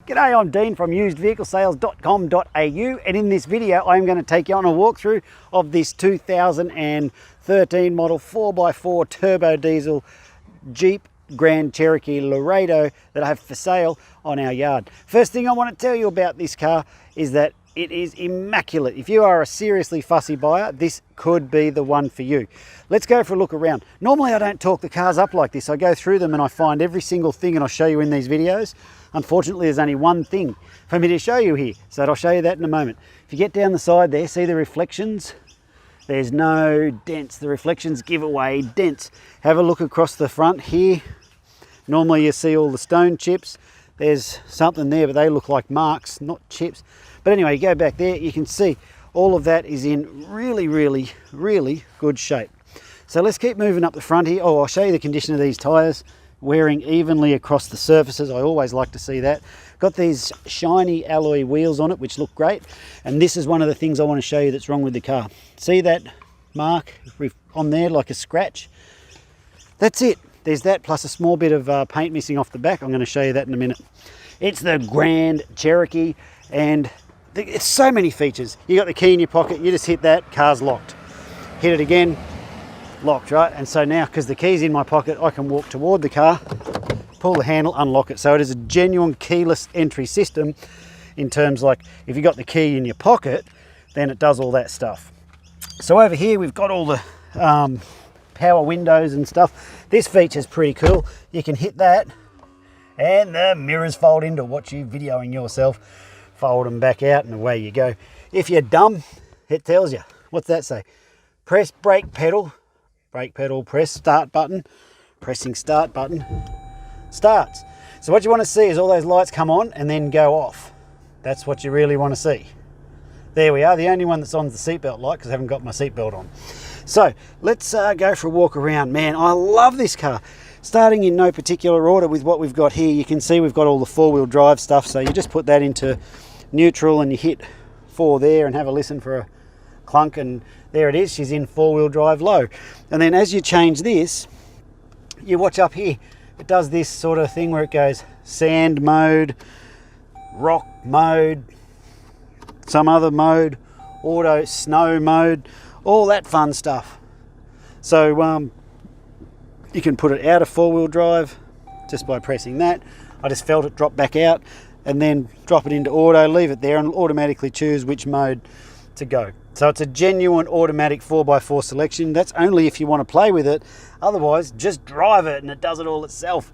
G'day, I'm Dean from usedvehiclesales.com.au, and in this video I'm going to take you on a walkthrough of this 2013 model 4x4 turbo diesel Jeep Grand Cherokee Laredo that I have for sale on our yard. First thing I want to tell you about this car is that it is immaculate. If you are a seriously fussy buyer, this could be the one for you. Let's go for a look around. Normally I don't talk the cars up like this. I go through them and I find every single thing and I'll show you in these videos. Unfortunately, there's only one thing for me to show you here, so I'll show you that in a moment. If you get down the side there, see the reflections? There's no dents. The reflections give away dents. Have a look across the front here. Normally you see all the stone chips. There's something there, but they look like marks, not chips. But anyway, you go back there, you can see all of that is in really good shape. So let's keep moving up the front here. Oh, I'll show you the condition of these tyres. Wearing evenly across the surfaces. I always like to see that. Got these shiny alloy wheels on it, which look great. And this is one of the things I want to show you that's wrong with the car. See that mark on there, like a scratch? That's it. There's that, plus a small bit of paint missing off the back. I'm going to show you that in a minute. It's the Grand Cherokee, and it's so many features. You got the key in your pocket, you just hit that, car's locked. Hit it again, locked, right? And so now, because the key's in my pocket, I can walk toward the car, pull the handle, unlock it. So it is a genuine keyless entry system in terms like if you got the key in your pocket, then it does all that stuff. So over here, we've got all the power windows and stuff. This feature's pretty cool. You can hit that and the mirrors fold in to watch you videoing yourself. Fold them back out and away you go. If you're dumb, it tells you. What's that say? Press brake pedal, press start button, pressing start button, starts. So what you want to see is all those lights come on and then go off. That's what you really want to see. There we are, the only one that's on the seatbelt light because I haven't got my seatbelt on. So let's go for a walk around. Man, I love this car. Starting in no particular order with what we've got here, you can see we've got all the four-wheel drive stuff. So you just put that into neutral and you hit 4 there and have a listen for a clunk, and there it is, she's in four-wheel drive low. And then as you change this, you watch up here, it does this sort of thing where it goes sand mode, rock mode, some other mode, auto snow mode, all that fun stuff. So you can put it out of four-wheel drive just by pressing that. I just felt it drop back out, and then drop it into auto, leave it there and automatically choose which mode to go. So it's a genuine automatic 4x4 selection. That's only if you want to play with it. Otherwise, just drive it and it does it all itself.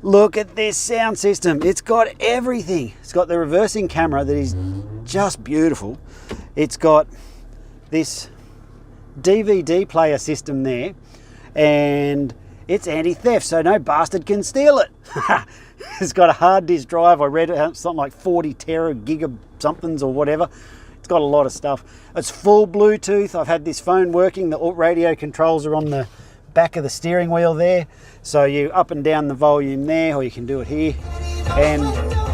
Look at this sound system. It's got everything. It's got the reversing camera that is just beautiful. It's got this DVD player system there, and it's anti-theft, so no bastard can steal it. It's got a hard disk drive. I read it, something like 40 tera giga somethings or whatever. It's got a lot of stuff. It's full Bluetooth. I've had this phone working. The radio controls are on the back of the steering wheel there. So you up and down the volume there, or you can do it here. And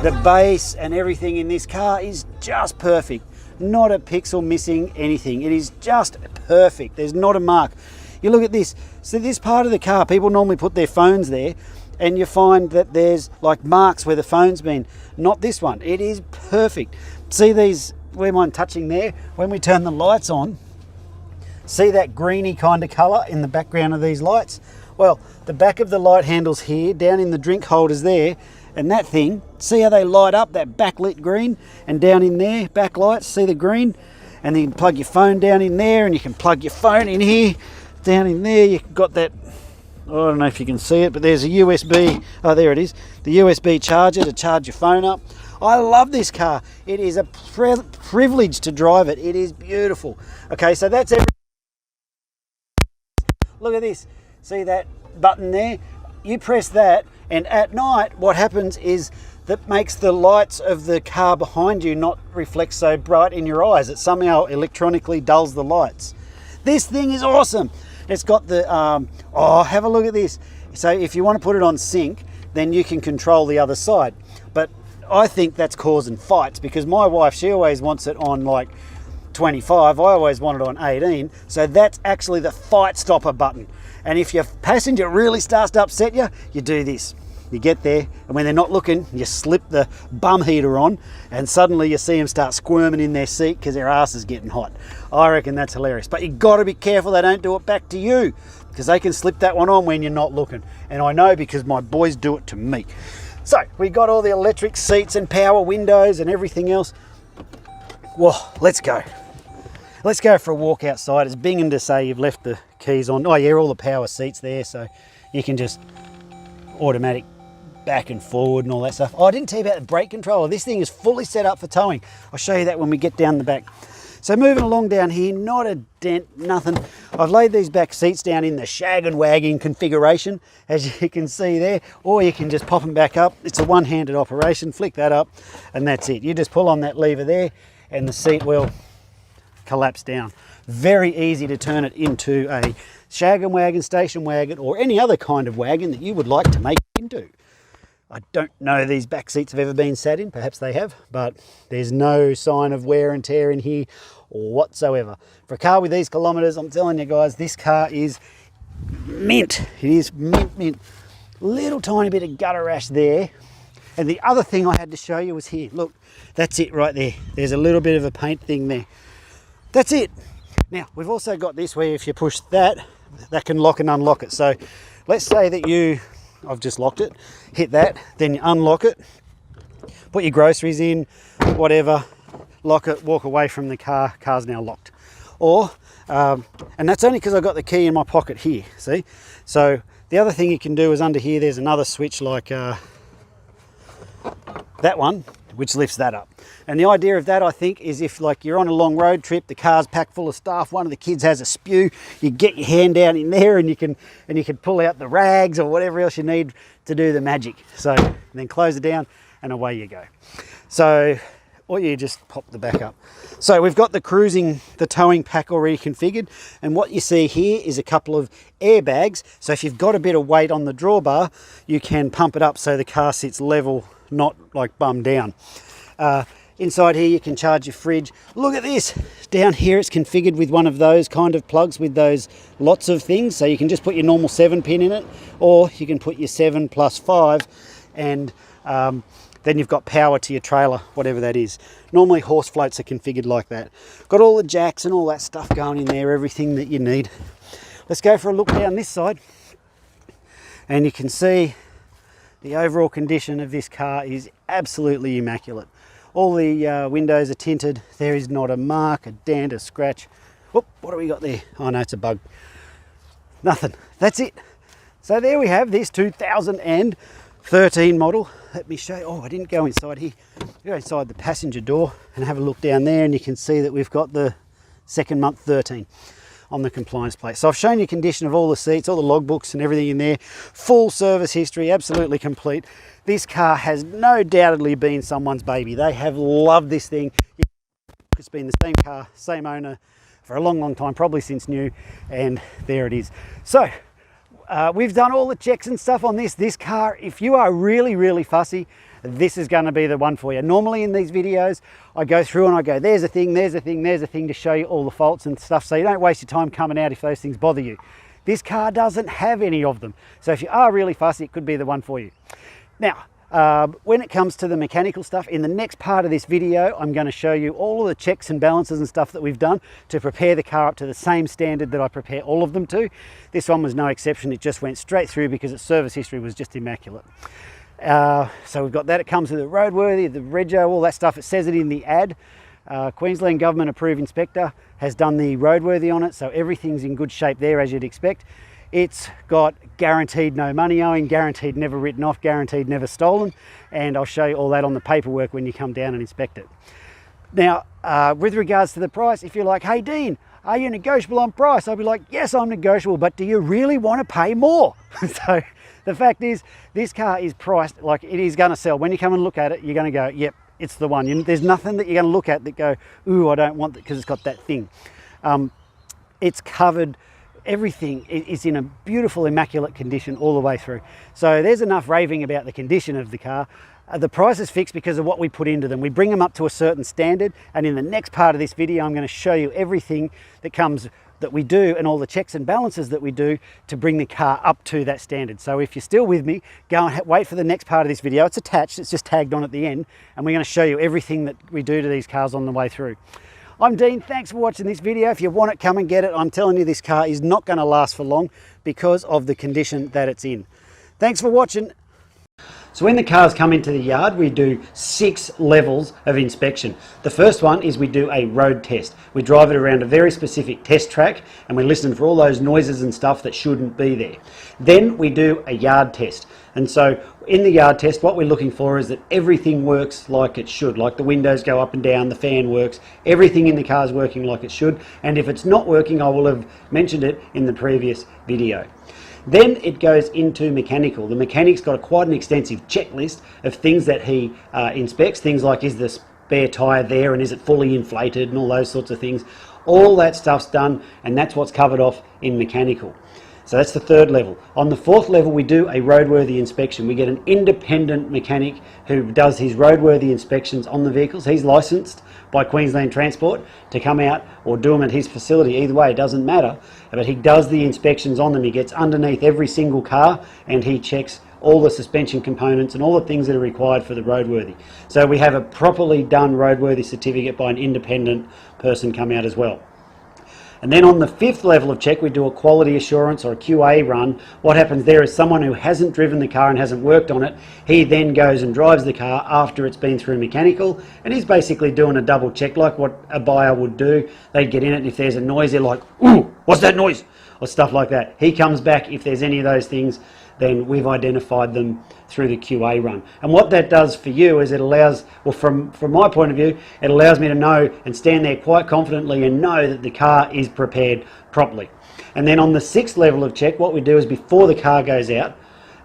the bass and everything in this car is just perfect. Not a pixel missing anything. It is just perfect. There's not a mark. You look at this. So this part of the car, people normally put their phones there, and you find that there's like marks where the phone's been. Not this one. It is perfect. See these, where mine touching there? When we turn the lights on, see that greeny kind of colour in the background of these lights? Well, the back of the light handles here, down in the drink holders there, and that thing, see how they light up, that backlit green? And down in there, backlights, see the green? And then you can plug your phone down in there, and you can plug your phone in here. Down in there, you've got that, I don't know if you can see it, but there's a USB, oh there it is, the USB charger to charge your phone up. I love this car. It is a privilege to drive it. It is beautiful. Okay, so that's everything. Look at this. See that button there? You press that, and at night what happens is that makes the lights of the car behind you not reflect so bright in your eyes. It somehow electronically dulls the lights. This thing is awesome. It's got the, oh, have a look at this. So if you want to put it on sync, then you can control the other side. But I think that's causing fights, because my wife, she always wants it on like 25. I always want it on 18. So that's actually the fight stopper button. And if your passenger really starts to upset you, you do this. You get there, and when they're not looking, you slip the bum heater on, and suddenly you see them start squirming in their seat because their ass is getting hot. I reckon that's hilarious. But you've got to be careful they don't do it back to you, because they can slip that one on when you're not looking. And I know because my boys do it to me. So we got all the electric seats and power windows and everything else. Well, let's go. Let's go for a walk outside. It's binging to say you've left the keys on. Oh yeah, all the power seats there, so you can just automatic back and forward and all that stuff. Oh, I didn't tell you about the brake controller. This thing is fully set up for towing. I'll show you that when we get down the back. So moving along down here, not a dent, nothing. I've laid these back seats down in the shag and wagging configuration, as you can see there, or you can just pop them back up. It's a one-handed operation. Flick that up and that's it. You just pull on that lever there and the seat will collapse down. Very easy to turn it into a shag and wagon, station wagon, or any other kind of wagon that you would like to make it into. I don't know these back seats have ever been sat in, perhaps they have, but there's no sign of wear and tear in here whatsoever. For a car with these kilometers, I'm telling you guys, this car is mint. It is mint. Little tiny bit of gutter rash there. And the other thing I had to show you was here. Look, that's it right there. There's a little bit of a paint thing there. That's it. Now, we've also got this where if you push that, that can lock and unlock it. So let's say that I've just locked it, hit that, then you unlock it, put your groceries in, whatever, lock it, walk away from the car, car's now locked. Or, and that's only because I've got the key in my pocket here, see? So the other thing you can do is under here, there's another switch like that one, which lifts that up. And the idea of that, I think, is if like you're on a long road trip, the car's packed full of stuff, one of the kids has a spew, you get your hand down in there and you can pull out the rags or whatever else you need to do the magic. So then close it down and away you go. So, or you just pop the back up. So we've got the towing pack already configured, and what you see here is a couple of airbags. So if you've got a bit of weight on the drawbar, you can pump it up so the car sits level, not like bum down. Inside here you can charge your fridge. Look at this. Down here it's configured with one of those kind of plugs with those lots of things. So you can just put your normal 7-pin in it, or you can put your 7 plus 5, and then you've got power to your trailer, whatever that is. Normally horse floats are configured like that. Got all the jacks and all that stuff going in there, everything that you need. Let's go for a look down this side. And you can see the overall condition of this car is absolutely immaculate. All the windows are tinted. There is not a mark, a dent, a scratch. Whoop, what do we got there? Oh no, it's a bug. Nothing. That's it. So there we have this 2013 model. Let me show you. Oh, I didn't go inside here. Go inside the passenger door and have a look down there, and you can see that we've got the second month 13 on the compliance plate. So I've shown you condition of all the seats, all the logbooks and everything in there. Full service history, absolutely complete. This car has no doubtedly been someone's baby. They have loved this thing. It's been the same car, same owner for a long time, probably since new, and there it is. So we've done all the checks and stuff on this. This car, if you are really fussy, this is going to be the one for you. Normally in these videos, I go through and I go, there's a thing, there's a thing, there's a thing, to show you all the faults and stuff, so you don't waste your time coming out if those things bother you. This car doesn't have any of them. So if you are really fussy, it could be the one for you. Now, when it comes to the mechanical stuff, in the next part of this video, I'm going to show you all of the checks and balances and stuff that we've done to prepare the car up to the same standard that I prepare all of them to. This one was no exception. It just went straight through because its service history was just immaculate. So we've got that. It comes with the roadworthy, the rego, all that stuff. It says it in the ad. Queensland government approved inspector has done the roadworthy on it, so everything's in good shape there, as you'd expect. It's got guaranteed no money owing, guaranteed never written off, guaranteed never stolen, and I'll show you all that on the paperwork when you come down and inspect it. Now, with regards to the price, if you're like, hey Dean, are you negotiable on price? I'll be like, yes, I'm negotiable, but do you really want to pay more? So the fact is, this car is priced like it is going to sell. When you come and look at it, you're going to go, yep, it's the one. There's nothing that you're going to look at that go, ooh, I don't want that because it's got that thing. It's covered. Everything is in a beautiful, immaculate condition all the way through. So there's enough raving about the condition of the car. The price is fixed because of what we put into them. We bring them up to a certain standard, and in the next part of this video, I'm going to show you everything that comes that we do and all the checks and balances that we do to bring the car up to that standard. So if you're still with me, go and wait for the next part of this video. It's attached, it's just tagged on at the end, and we're going to show you everything that we do to these cars on the way through. I'm Dean, thanks for watching this video. If you want it, come and get it. I'm telling you, this car is not going to last for long because of the condition that it's in. Thanks for watching. So when the cars come into the yard, we do 6 levels of inspection. The first one is we do a road test. We drive it around a very specific test track and we listen for all those noises and stuff that shouldn't be there. Then we do a yard test. And so in the yard test, what we're looking for is that everything works like it should, like the windows go up and down, the fan works, everything in the car is working like it should. And if it's not working, I will have mentioned it in the previous video. Then it goes into mechanical. The mechanic's got quite an extensive checklist of things that he inspects, things like is the spare tyre there and is it fully inflated and all those sorts of things. All that stuff's done, and that's what's covered off in mechanical. So that's the third level. On the fourth level, we do a roadworthy inspection. We get an independent mechanic who does his roadworthy inspections on the vehicles. He's licensed by Queensland Transport to come out or do them at his facility. Either way, it doesn't matter. But he does the inspections on them. He gets underneath every single car and he checks all the suspension components and all the things that are required for the roadworthy. So we have a properly done roadworthy certificate by an independent person come out as well. And then on the 5th level of check, we do a quality assurance or a QA run. What happens there is someone who hasn't driven the car and hasn't worked on it, he then goes and drives the car after it's been through mechanical, and he's basically doing a double check like what a buyer would do. They'd get in it, and if there's a noise, they're like, "Ooh, what's that noise?" or stuff like that. He comes back, if there's any of those things, then we've identified them through the QA run. And what that does for you is it allows, well, from my point of view, it allows me to know and stand there quite confidently and know that the car is prepared properly. And then on the 6th level of check, what we do is before the car goes out,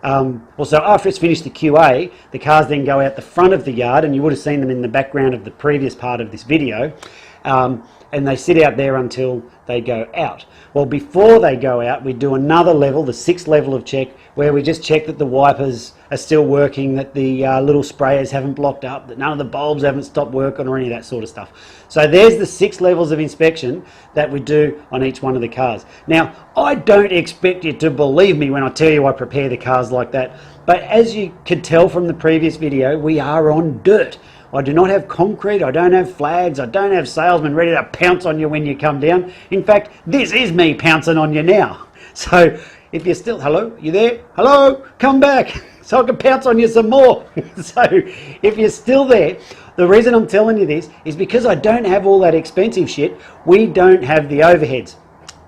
also after it's finished the QA, the cars then go out the front of the yard, and you would have seen them in the background of the previous part of this video, and they sit out there until they go out. Well, before they go out, we do another level, the 6th level of check, where we just check that the wipers are still working, that the little sprayers haven't blocked up, that none of the bulbs haven't stopped working or any of that sort of stuff. So there's the 6 levels of inspection that we do on each one of the cars. Now, I don't expect you to believe me when I tell you I prepare the cars like that, but as you could tell from the previous video, we are on dirt. I do not have concrete, I don't have flags, I don't have salesmen ready to pounce on you when you come down. In fact, this is me pouncing on you now. So if you're still, hello, you there? Hello, come back so I can pounce on you some more. So if you're still there, the reason I'm telling you this is because I don't have all that expensive shit. We don't have the overheads,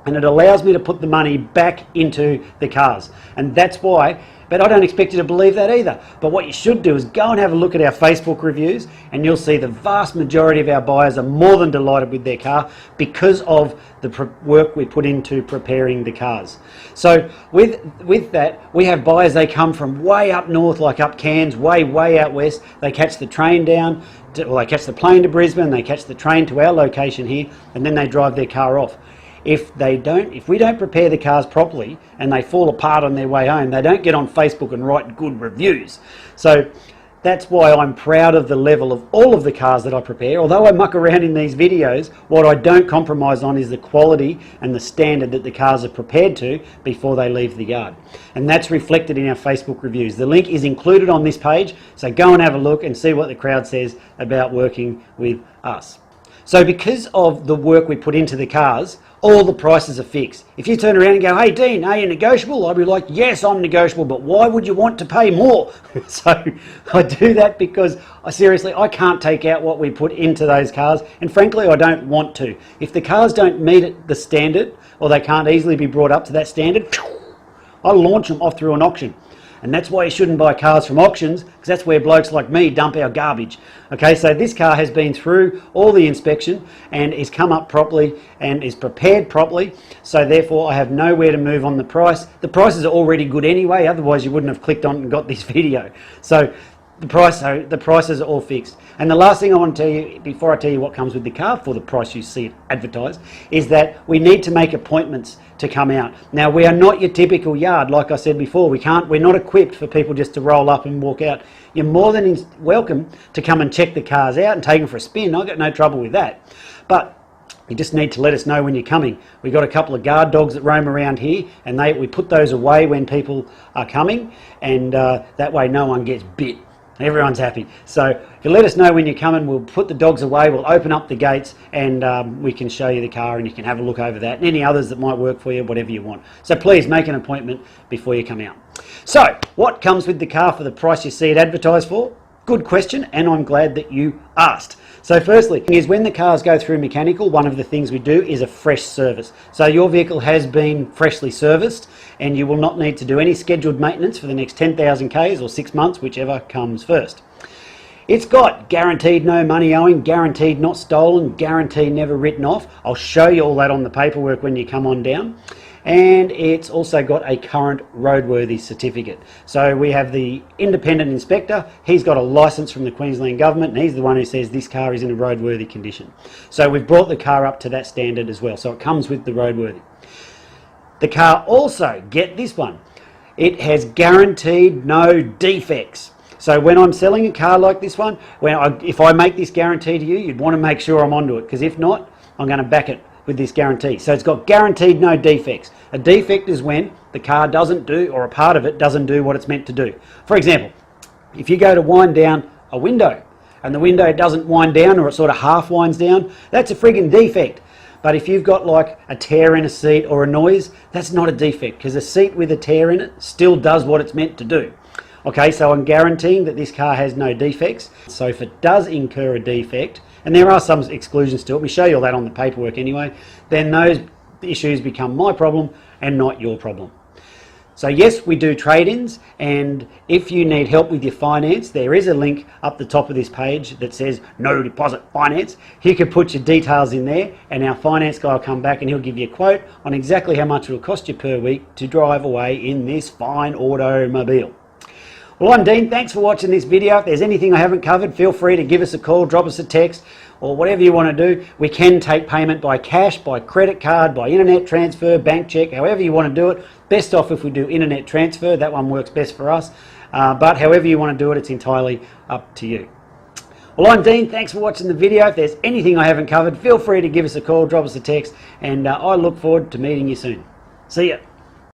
and it allows me to put the money back into the cars, and that's why. But I don't expect you to believe that either. But what you should do is go and have a look at our Facebook reviews, and you'll see the vast majority of our buyers are more than delighted with their car because of the work we put into preparing the cars. So with that, we have buyers, they come from way up north, like up Cairns, way out west. They catch the train down, they catch the plane to Brisbane, they catch the train to our location here, and then they drive their car off. If we don't prepare the cars properly and they fall apart on their way home, they don't get on Facebook and write good reviews. So that's why I'm proud of the level of all of the cars that I prepare. Although I muck around in these videos, what I don't compromise on is the quality and the standard that the cars are prepared to before they leave the yard. And that's reflected in our Facebook reviews. The link is included on this page, so go and have a look and see what the crowd says about working with us. So because of the work we put into the cars, all the prices are fixed. If you turn around and go, "Hey Dean, are you negotiable?" I'll be like, "Yes, I'm negotiable, but why would you want to pay more?" So I do that because I can't take out what we put into those cars, and frankly I don't want to. If the cars don't meet the standard, or they can't easily be brought up to that standard, I launch them off through an auction. And that's why you shouldn't buy cars from auctions, because that's where blokes like me dump our garbage. Okay, so this car has been through all the inspection and is come up properly and is prepared properly, so therefore I have nowhere to move on the price. The prices are already good anyway, otherwise you wouldn't have clicked on and got this video. So the prices are all fixed. And the last thing I want to tell you, before I tell you what comes with the car for the price you see it advertised, is that we need to make appointments to come out. Now, we are not your typical yard, like I said before. We're not equipped for people just to roll up and walk out. You're more than welcome to come and check the cars out and take them for a spin. I've got no trouble with that. But You just need to let us know when you're coming. We've got a couple of guard dogs that roam around here, and we put those away when people are coming, and that way no one gets bit. Everyone's happy. So if you let us know when you're coming, we'll put the dogs away, we'll open up the gates, and we can show you the car, and you can have a look over that, and any others that might work for you, whatever you want. So please make an appointment before you come out. So what comes with the car for the price you see it advertised for? Good question, and I'm glad that you asked. So firstly, is when the cars go through mechanical, one of the things we do is a fresh service. So your vehicle has been freshly serviced, and you will not need to do any scheduled maintenance for the next 10,000 Ks or 6 months, whichever comes first. It's got guaranteed no money owing, guaranteed not stolen, guaranteed never written off. I'll show you all that on the paperwork when you come on down. And it's also got a current roadworthy certificate. So we have the independent inspector. He's got a license from the Queensland government, and he's the one who says this car is in a roadworthy condition. So we've brought the car up to that standard as well. So it comes with the roadworthy. The car also, get this one, it has guaranteed no defects. So when I'm selling a car like this one, if I make this guarantee to you, you'd want to make sure I'm onto it, because if not, I'm going to back it with this guarantee. So it's got guaranteed no defects. A defect is when the car doesn't do, or a part of it doesn't do what it's meant to do. For example, if you go to wind down a window and the window doesn't wind down, or it sort of half winds down, that's a friggin' defect. But if you've got like a tear in a seat or a noise, that's not a defect, because a seat with a tear in it still does what it's meant to do. Okay, so I'm guaranteeing that this car has no defects. So if it does incur a defect, and there are some exclusions to it, we show you all that on the paperwork anyway, then those issues become my problem and not your problem. So yes, we do trade-ins, and if you need help with your finance, there is a link up the top of this page that says no deposit finance. You can put your details in there, and our finance guy will come back and he'll give you a quote on exactly how much it will cost you per week to drive away in this fine automobile. Well, I'm Dean. Thanks for watching this video. If there's anything I haven't covered, feel free to give us a call, drop us a text, or whatever you want to do. We can take payment by cash, by credit card, by internet transfer, bank check, however you want to do it. Best off if we do internet transfer. That one works best for us. But however you want to do it, it's entirely up to you. Well, I'm Dean. Thanks for watching the video. If there's anything I haven't covered, feel free to give us a call, drop us a text, and I look forward to meeting you soon. See ya.